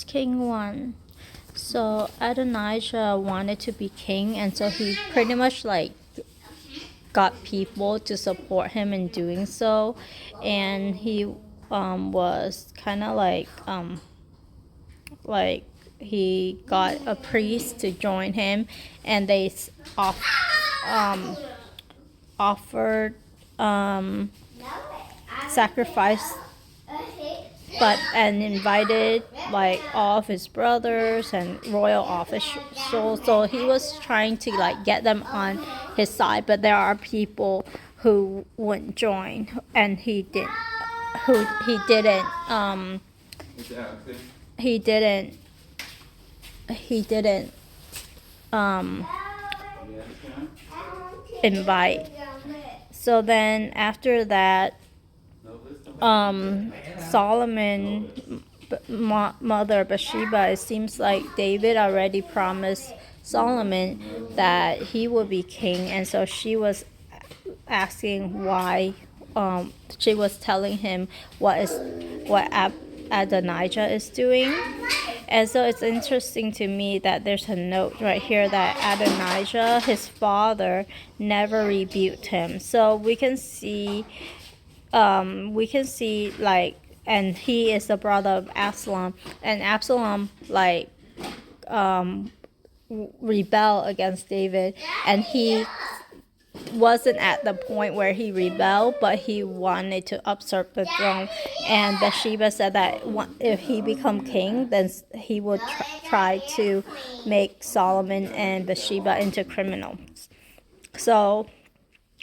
King 1. So Adonijah wanted to be king, and so he pretty much like got people to support him in doing so, and he was kind of like he got a priest to join him, and they um, offered sacrifice, and invited like all of his brothers and royal officials. So he was trying to like get them on his side, but there are people who wouldn't join, and he didn't he didn't he didn't invite. So then after that, Solomon, mother Bathsheba, it seems like David already promised Solomon that he would be king, and so she was asking why. She was telling him what Adonijah is doing. And so it's interesting to me that there's a note right here that Adonijah, his father, never rebuked him. So we can see like, and he is the brother of Absalom, and Absalom like rebelled against David, and he wasn't at the point where he rebelled, but he wanted to usurp the throne. And Bathsheba said that if he become king, then he would try to make Solomon and Bathsheba into criminals. So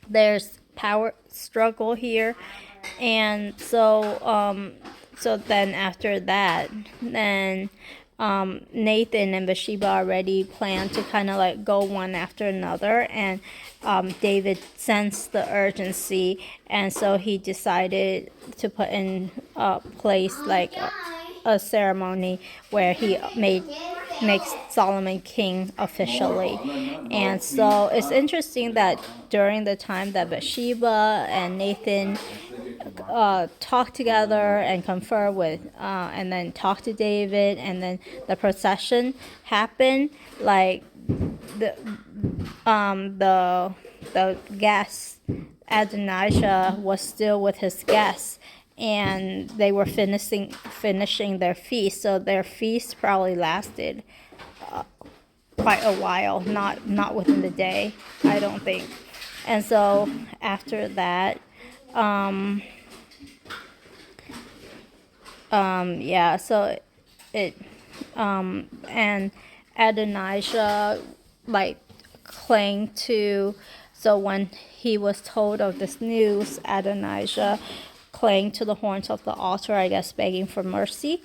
there's power struggle here, and so then after that, then Nathan and Bathsheba already planned to kind of like go one after another, and David sensed the urgency, and so he decided to put in place like a ceremony where he makes Solomon king officially. And so it's interesting that during the time that Bathsheba and Nathan talk together and confer with, and then talk to David, and then the procession happened, like the guests, Adonijah was still with his guests, and they were finishing their feast. So their feast probably lasted quite a while, not within the day, I don't think. And so after that, so it and Adonijah like claimed to. So when he was told of this news, Adonijah clanged to the horns of the altar, I guess, begging for mercy.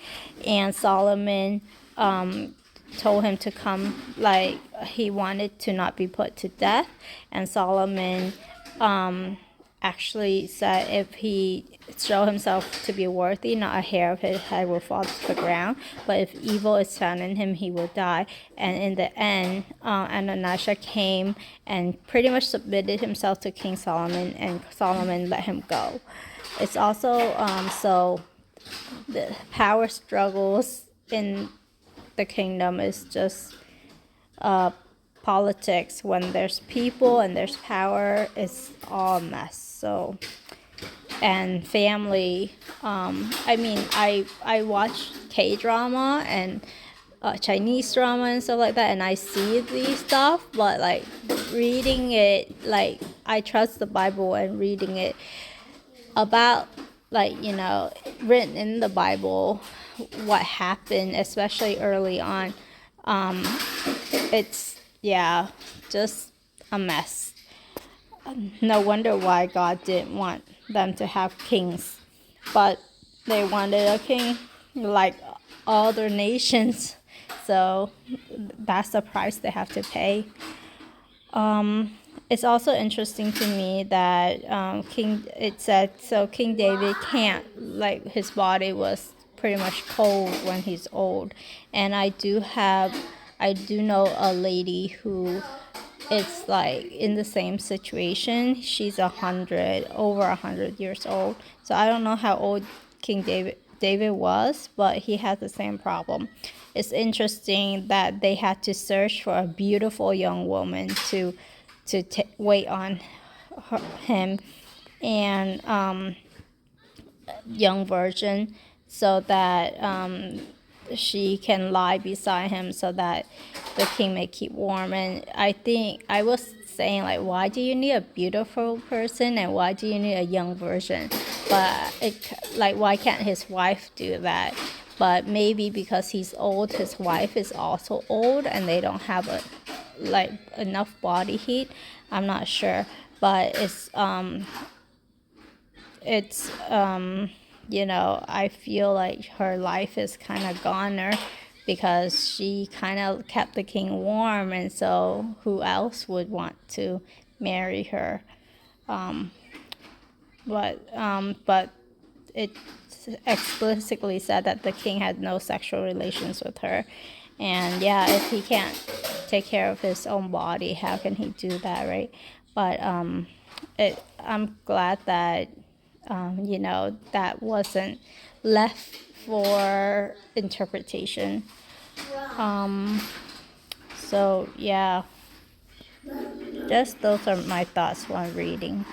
And Solomon told him to come, like he wanted to not be put to death. And Solomon actually said if he show himself to be worthy, not a hair of his head will fall to the ground, but if evil is found in him, he will die. And in the end, Adonijah came and pretty much submitted himself to King Solomon, and Solomon let him go. It's also so the power struggles in the kingdom is just politics. When there's people and there's power, it's all a mess. So, and family. I watch K-drama and Chinese drama and stuff like that, and I see these stuff, but like reading it, like I trust the Bible, and reading it about, like, written in the Bible what happened, especially early on, it's just a mess. No wonder why God didn't want them to have kings, but they wanted a king like other nations, so that's the price they have to pay. It's also interesting to me that King David can't, like, his body was pretty much cold when he's old, and I do know a lady who it's like in the same situation. She's over 100 years old. So I don't know how old King David was, but he had the same problem. It's interesting that they had to search for a beautiful young woman to wait on him, and young virgin, so that she can lie beside him so that the king may keep warm. And I think I was saying, like, why do you need a beautiful person and why do you need a young virgin? But like, why can't his wife do that? But maybe because he's old, his wife is also old and they don't have enough body heat. I'm not sure, but it's I feel like her life is kind of goner because she kind of kept the king warm, and so who else would want to marry her? But it explicitly said that the king had no sexual relations with her, and yeah, if he can't take care of his own body, how can he do that, right? But I'm glad that that wasn't left for interpretation. So yeah, just those are my thoughts while reading.